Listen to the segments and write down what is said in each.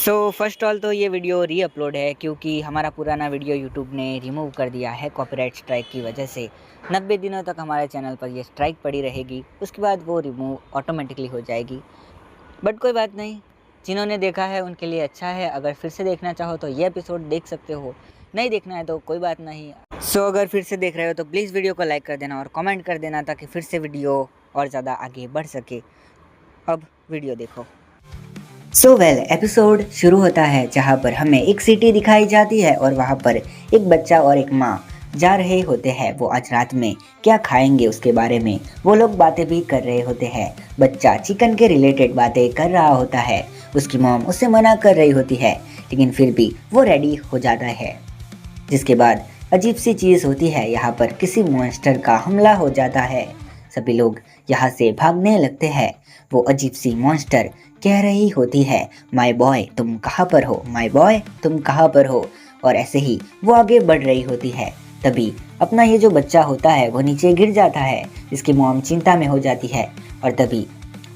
So first all तो ये video री अपलोड है क्योंकि हमारा पुराना वीडियो यूट्यूब ने रिमूव कर दिया है कॉपीराइट स्ट्राइक की वजह से। 90 दिनों तक हमारे चैनल पर ये स्ट्राइक पड़ी रहेगी, उसके बाद वो रिमूव ऑटोमेटिकली हो जाएगी। बट कोई बात नहीं, जिन्होंने देखा है उनके लिए अच्छा है। अगर फिर से देखना चाहो तो ये एपिसोड देख सकते हो, नहीं देखना है तो कोई बात नहीं। सो अगर फिर से देख रहे हो तो प्लीज़ वीडियो को लाइक कर देना और कमेंट कर देना ताकि फिर से वीडियो और ज़्यादा आगे बढ़ सके। अब वीडियो देखो। एपिसोड शुरू होता है जहाँ पर हमें एक सिटी दिखाई जाती है और वहाँ पर एक बच्चा और एक माँ जा रहे होते हैं। वो आज रात में क्या खाएंगे उसके बारे में वो लोग बातें भी कर रहे होते हैं। बच्चा चिकन के रिलेटेड बातें कर रहा होता है। उसकी मॉम उससे मना कर रही होती है, लेकिन फिर भी वो रेडी हो जाता है। जिसके बाद अजीब सी चीज़ होती है, यहाँ पर किसी मॉन्स्टर का हमला हो जाता है। सभी लोग यहाँ से भागने लगते हैं। वो अजीब सी मॉन्स्टर कह रही होती है, माय बॉय तुम कहाँ पर हो, माय बॉय तुम कहाँ पर हो। और ऐसे ही वो आगे बढ़ रही होती है। तभी अपना ये जो बच्चा होता है वो नीचे गिर जाता है। इसकी मॉम चिंता में हो जाती है और तभी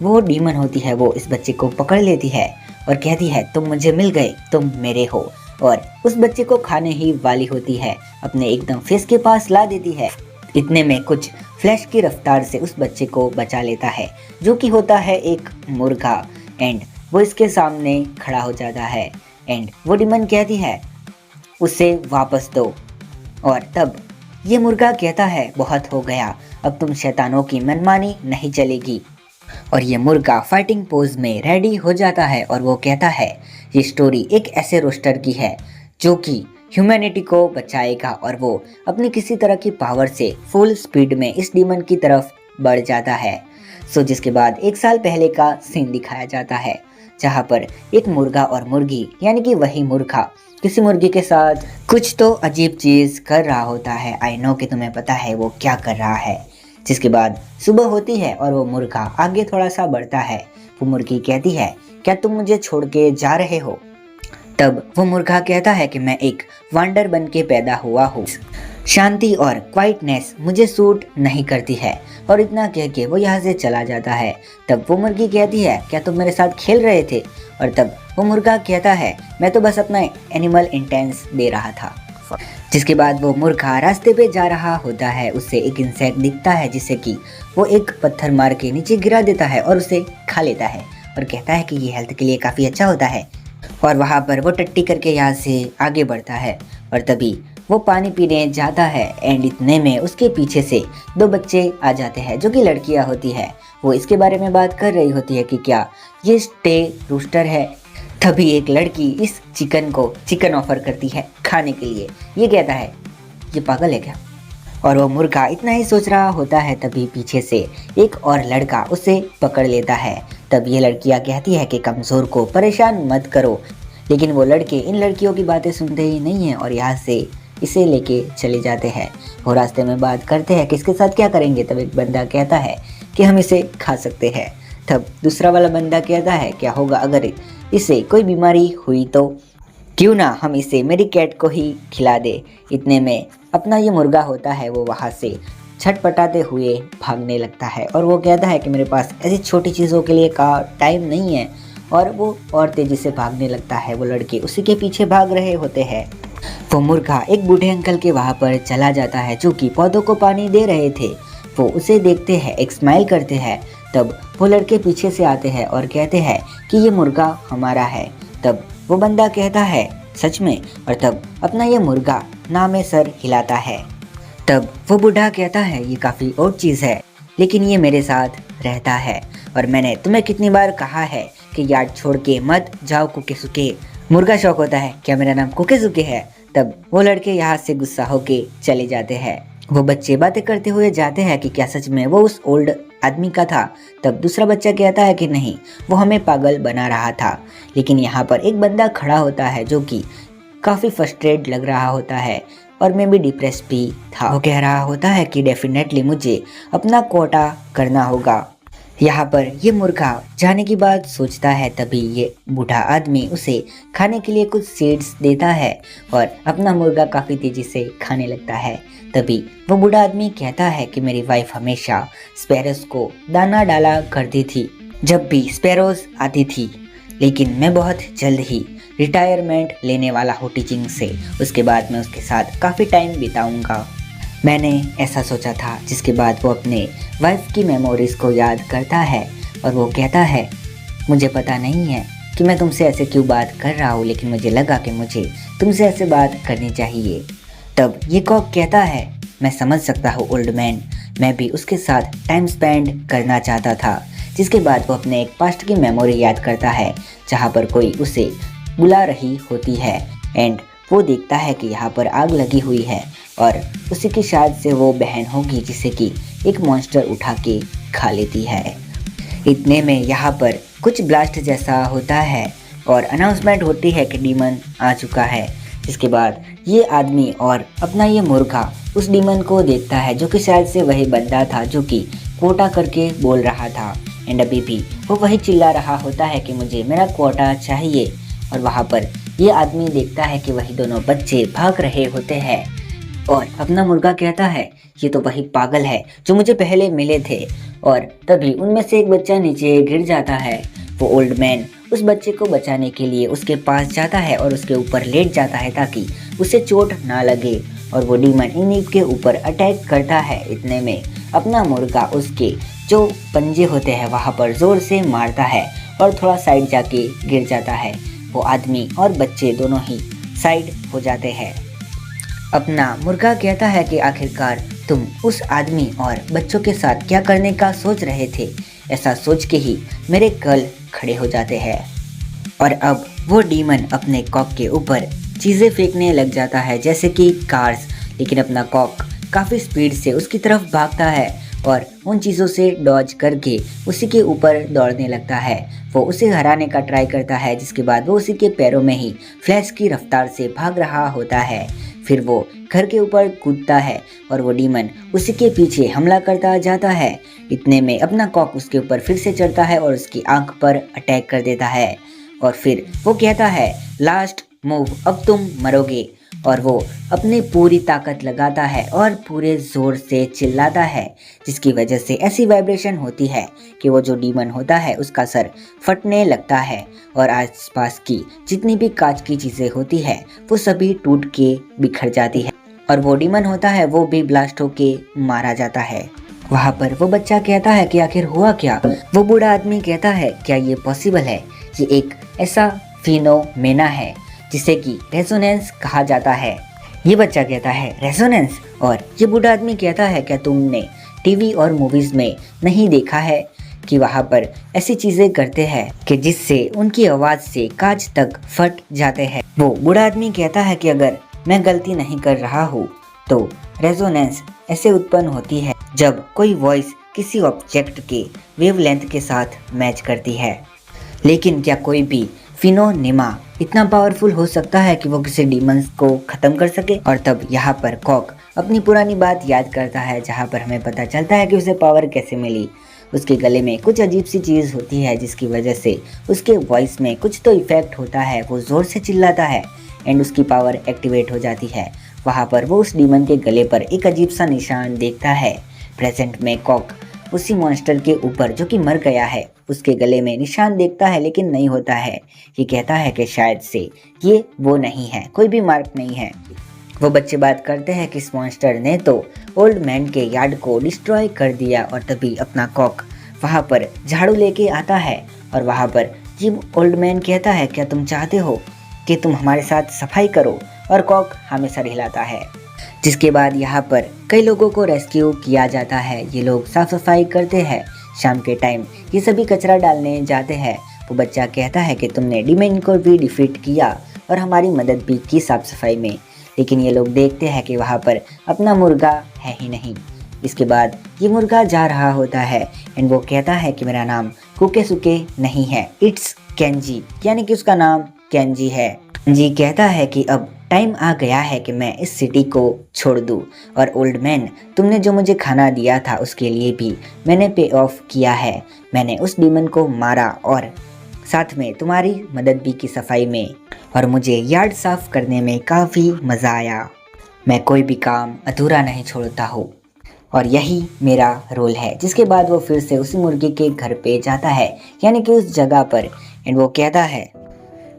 वो डीमन होती है, वो इस बच्चे को पकड़ लेती है और कहती है तुम मुझे मिल गए, तुम मेरे हो। और उस बच्चे को खाने ही वाली होती है, अपने एकदम फेस के पास ला देती है। इतने में कुछ फ्लैश की रफ्तार से उस बच्चे को बचा लेता है, जो कि होता है एक मुर्गा। एंड वो इसके सामने खड़ा हो जाता है एंड वो डीमन कहती है उसे वापस दो। और तब ये मुर्गा कहता है बहुत हो गया, अब तुम शैतानों की मनमानी नहीं चलेगी। और ये मुर्गा फाइटिंग पोज में रेडी हो जाता है और वो कहता है ये स्टोरी एक ऐसे रोस्टर की है जो कि ह्यूमैनिटी को बचाएगा। और वो अपनी किसी तरह की पावर से फुल स्पीड में इस डीमन की तरफ बढ़ जाता है। जिसके बाद एक साल पहले का सीन दिखाया जाता है, जहाँ पर एक मुर्गा और मुर्गी यानी कि वही मुर्गा किसी मुर्गी के साथ कुछ तो अजीब चीज़ कर रहा होता है। आई नो कि तुम्हें पता है वो क्या कर रहा है। जिसके बाद सुबह होती है और वो मुर्गा आगे थोड़ा सा बढ़ता है। वो मुर्गी कहती है क्या तुम मुझे छोड़ के जा रहे हो। तब वो मुर्गा कहता है कि मैं एक वांडर बन के पैदा हुआ हूँ, शांति और क्वाइटनेस मुझे सूट नहीं करती है। और इतना कह के वो यहाँ से चला जाता है। तब वो मुर्गी कहती है क्या तुम मेरे साथ खेल रहे थे। और तब वो मुर्गा कहता है मैं तो बस अपना एनिमल इंटेंस दे रहा था। जिसके बाद वो मुर्गा रास्ते पे जा रहा होता है, उससे एक इंसेक्ट दिखता है जिसे कि वो एक पत्थर मार के नीचे गिरा देता है और उसे खा लेता है और कहता है कि ये हेल्थ के लिए काफ़ी अच्छा होता है। और वहाँ पर वो टट्टी करके यहाँ से आगे बढ़ता है और तभी वो पानी पीने जाता है। एंड इतने में उसके पीछे से दो बच्चे आ जाते हैं जो कि लड़कियाँ होती है। वो इसके बारे में बात कर रही होती है कि क्या ये स्टे रूस्टर है। तभी एक लड़की इस चिकन को चिकन ऑफर करती है खाने के लिए। ये कहता है ये पागल है क्या। और वो मुर्गा इतना ही सोच रहा होता है, तभी पीछे से एक और लड़का उसे पकड़ लेता है। तब ये लड़कियां कहती है कि कमज़ोर को परेशान मत करो, लेकिन वो लड़के इन लड़कियों की बातें सुनते ही नहीं हैं और यहाँ से इसे लेके चले जाते हैं। वो रास्ते में बात करते हैं कि इसके साथ क्या करेंगे। तब एक बंदा कहता है कि हम इसे खा सकते हैं। तब दूसरा वाला बंदा कहता है क्या होगा अगर इसे कोई बीमारी हुई तो क्यों ना हम इसे मेरी कैट को ही खिला दे। इतने में अपना ये मुर्गा होता है वो वहाँ से छटपटाते हुए भागने लगता है और वो कहता है कि मेरे पास ऐसी छोटी चीज़ों के लिए का टाइम नहीं है। और वो और तेज़ी से भागने लगता है। वो लड़के उसी के पीछे भाग रहे होते हैं। वो मुर्गा एक बूढ़े अंकल के वहाँ पर चला जाता है जो कि पौधों को पानी दे रहे थे। वो उसे देखते हैं, एक स्माइल करते हैं। तब वो लड़के पीछे से आते हैं और कहते हैं कि ये मुर्गा हमारा है। तब वो बंदा कहता है सच में। और तब अपना ये मुर्गा ना में सर हिलाता है। तब वो बूढ़ा कहता है ये काफ़ी और चीज़ है, लेकिन ये मेरे साथ रहता है और मैंने तुम्हें कितनी बार कहा है कि यार्ड छोड़ के मत जाओ कुके सुके। मुर्गा शौक होता है क्या मेरा नाम कुके सुके है। तब वो लड़के यहाँ से गुस्सा होके चले जाते हैं। वो बच्चे बातें करते हुए जाते हैं कि क्या सच में वो उस ओल्ड आदमी का था। तब दूसरा बच्चा कहता है कि नहीं, वो हमें पागल बना रहा था। लेकिन यहाँ पर एक बंदा खड़ा होता है जो कि काफ़ी फ्रस्ट्रेट लग रहा होता है और मैं भी डिप्रेस भी था। वो कह रहा होता है कि डेफिनेटली मुझे अपना कोटा करना होगा। यहाँ पर ये मुर्गा जाने की बात सोचता है। तभी ये बूढ़ा आदमी उसे खाने के लिए कुछ सीड्स देता है और अपना मुर्गा काफ़ी तेज़ी से खाने लगता है। तभी वो बूढ़ा आदमी कहता है कि मेरी वाइफ हमेशा स्पैरोज को दाना डाला करती थी। जब भी स्पैरोज आती थी लेकिन मैं बहुत जल्द ही रिटायरमेंट लेने वाला हूँ टीचिंग से। उसके बाद मैं उसके साथ काफ़ी टाइम बिताऊंगा। मैंने ऐसा सोचा था, जिसके बाद वो अपने वाइफ की मेमोरीज़ को याद करता है और वो कहता है, मुझे पता नहीं है कि मैं तुमसे ऐसे क्यों बात कर रहा हूँ, लेकिन मुझे लगा कि मुझे तुमसे ऐसे बात करनी चाहिए। तब ये कॉक कहता है, मैं समझ सकता हूँ ओल्ड मैन, मैं भी उसके साथ टाइम स्पेंड करना चाहता था। जिसके बाद वो अपने एक पास्ट की मेमोरी याद करता है, जहाँ पर कोई उसे बुला रही होती है एंड वो देखता है कि यहाँ पर आग लगी हुई है और उसी की शायद से वो बहन होगी, जिसे कि एक मॉन्स्टर उठा के खा लेती है। इतने में यहाँ पर कुछ ब्लास्ट जैसा होता है और अनाउंसमेंट होती है कि डीमन आ चुका है। जिसके बाद ये आदमी और अपना ये मुर्गा उस डीमन को देखता है, जो कि शायद से वही बंदा था जो कि कोटा करके बोल रहा था एंड अभी भी वो वही चिल्ला रहा होता है कि मुझे मेरा कोटा चाहिए। और वहाँ पर ये आदमी देखता है कि वही दोनों बच्चे भाग रहे होते हैं और अपना मुर्गा कहता है, ये तो वही पागल है जो मुझे पहले मिले थे। और तभी उनमें से एक बच्चा नीचे गिर जाता है। वो ओल्ड मैन उस बच्चे को बचाने के लिए उसके पास जाता है और उसके ऊपर लेट जाता है ताकि उसे चोट ना लगे और वो डीमन इन्हीं के ऊपर अटैक करता है। इतने में अपना मुर्गा उसके जो पंजे होते हैं वहाँ पर ज़ोर से मारता है और थोड़ा साइड जाके गिर जाता है। वो आदमी और बच्चे दोनों ही साइड हो जाते हैं। अपना मुर्गा कहता है कि आखिरकार तुम उस आदमी और बच्चों के साथ क्या करने का सोच रहे थे। ऐसा सोच के ही मेरे कल खड़े हो जाते हैं और अब वो डीमन अपने कॉक के ऊपर चीज़ें फेंकने लग जाता है, जैसे कि कार्स। लेकिन अपना कॉक काफ़ी स्पीड से उसकी तरफ भागता है और उन चीज़ों से डॉज करके उसी के ऊपर दौड़ने लगता है। वो उसे हराने का ट्राई करता है, जिसके बाद वो उसी के पैरों में ही फ्लैश की रफ्तार से भाग रहा होता है। फिर वो घर के ऊपर कूदता है और वो डीमन उसी के पीछे हमला करता जाता है। इतने में अपना कॉक उसके ऊपर फिर से चढ़ता है और उसकी आंख पर अटैक कर देता है और फिर वो कहता है, लास्ट मूव, अब तुम मरोगे। और वो अपनी पूरी ताकत लगाता है और पूरे ज़ोर से चिल्लाता है, जिसकी वजह से ऐसी वाइब्रेशन होती है कि वो जो डीमन होता है उसका सर फटने लगता है और आसपास की जितनी भी कांच की चीज़ें होती है वो सभी टूट के बिखर जाती है और वो डीमन होता है वो भी ब्लास्ट होके मारा जाता है। वहाँ पर वो बच्चा कहता है कि आखिर हुआ क्या। वो बूढ़ा आदमी कहता है, क्या ये पॉसिबल है? ये एक ऐसा फिनोमेना है जिसे कि रेजोनेंस कहा जाता है। ये बच्चा कहता है, रेजोनेंस? और ये बूढ़ा आदमी कहता है, क्या तुमने टीवी और मूवीज में नहीं देखा है कि वहाँ पर ऐसी चीजें करते हैं कि जिससे उनकी आवाज से कांच तक फट जाते हैं। वो बूढ़ा आदमी कहता है कि अगर मैं गलती नहीं कर रहा हूँ तो रेजोनेंस ऐसे उत्पन्न होती है जब कोई वॉइस किसी ऑब्जेक्ट के वेवलेंथ के साथ मैच करती है। लेकिन क्या कोई भी फिनोनिमा इतना पावरफुल हो सकता है कि वो किसी डीमंस को ख़त्म कर सके? और तब यहाँ पर कॉक अपनी पुरानी बात याद करता है, जहाँ पर हमें पता चलता है कि उसे पावर कैसे मिली। उसके गले में कुछ अजीब सी चीज़ होती है, जिसकी वजह से उसके वॉइस में कुछ तो इफेक्ट होता है। वो ज़ोर से चिल्लाता है एंड उसकी पावर एक्टिवेट हो जाती है। वहाँ पर वो उस डीमन के गले पर एक अजीब सा निशान देखता है। प्रेजेंट में कॉक उसी मॉन्स्टर के ऊपर जो कि मर गया है उसके गले में निशान देखता है, लेकिन नहीं होता है। ये कहता है कि शायद से ये वो नहीं है, कोई भी मार्क नहीं है। वो बच्चे बात करते हैं कि इस मॉन्स्टर ने तो ओल्ड मैन के यार्ड को डिस्ट्रॉय कर दिया। और तभी अपना कॉक वहाँ पर झाड़ू लेके आता है और वहाँ पर ये ओल्ड मैन कहता है, क्या तुम चाहते हो कि तुम हमारे साथ सफाई करो? और कॉक हमेशा हिलाता है। जिसके बाद यहाँ पर कई लोगों को रेस्क्यू किया जाता है। ये लोग साफ सफाई करते हैं। शाम के टाइम ये सभी कचरा डालने जाते हैं। वो बच्चा कहता है कि तुमने डीमन को भी डिफीट किया और हमारी मदद भी की साफ सफाई में। लेकिन ये लोग देखते हैं कि वहाँ पर अपना मुर्गा है ही नहीं। इसके बाद ये मुर्गा जा रहा होता है एंड वो कहता है कि मेरा नाम कुके सुके नहीं है, इट्स केंजी, यानी कि उसका नाम केंजी है। जी कहता है कि अब टाइम आ गया है कि मैं इस सिटी को छोड़ दूँ। और ओल्ड मैन, तुमने जो मुझे खाना दिया था उसके लिए भी मैंने पे ऑफ किया है। मैंने उस डीमन को मारा और साथ में तुम्हारी मदद भी की सफाई में, और मुझे यार्ड साफ करने में काफ़ी मज़ा आया। मैं कोई भी काम अधूरा नहीं छोड़ता हूँ और यही मेरा रोल है। जिसके बाद वो फिर से उसी मुर्गी के घर पे जाता है, यानी कि उस जगह पर एंड वो कहता है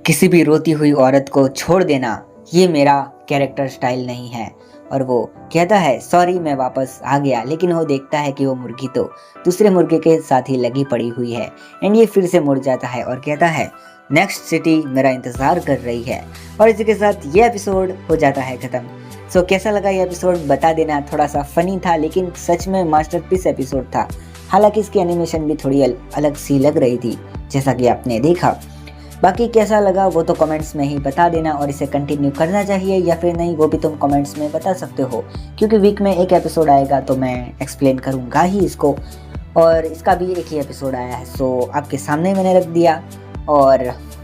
किसी भी रोती हुई औरत को छोड़ देना ये मेरा कैरेक्टर स्टाइल नहीं है। और वो कहता है सॉरी मैं वापस आ गया, लेकिन वो देखता है कि वो मुर्गी तो दूसरे मुर्गे के साथ ही लगी पड़ी हुई है। एंड ये फिर से मुड़ जाता है और कहता है नेक्स्ट सिटी मेरा इंतज़ार कर रही है। और इसी के साथ ये एपिसोड हो जाता है ख़त्म। सो कैसा लगा ये एपिसोड बता देना। थोड़ा सा फनी था लेकिन सच में मास्टरपीस एपिसोड था। हालांकि इसकी एनिमेशन भी थोड़ी अलग सी लग रही थी जैसा कि आपने देखा। बाकी कैसा लगा वो तो कमेंट्स में ही बता देना, और इसे कंटिन्यू करना चाहिए या फिर नहीं वो भी तुम कमेंट्स में बता सकते हो, क्योंकि वीक में एक एपिसोड आएगा तो मैं एक्सप्लेन करूँगा ही इसको। और इसका भी एक ही एपिसोड आया है, सो आपके सामने मैंने रख दिया। और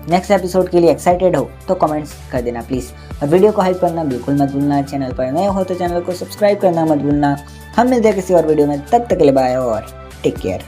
नेक्स्ट एपिसोड के लिए एक्साइटेड हो तो कमेंट्स कर देना प्लीज़। और वीडियो को हाइप करना बिल्कुल मत भूलना। चैनल पर नए हो तो चैनल को सब्सक्राइब करना मत भूलना। हम मिलते हैं किसी और वीडियो में, तब तक के लिए बाय और टेक केयर।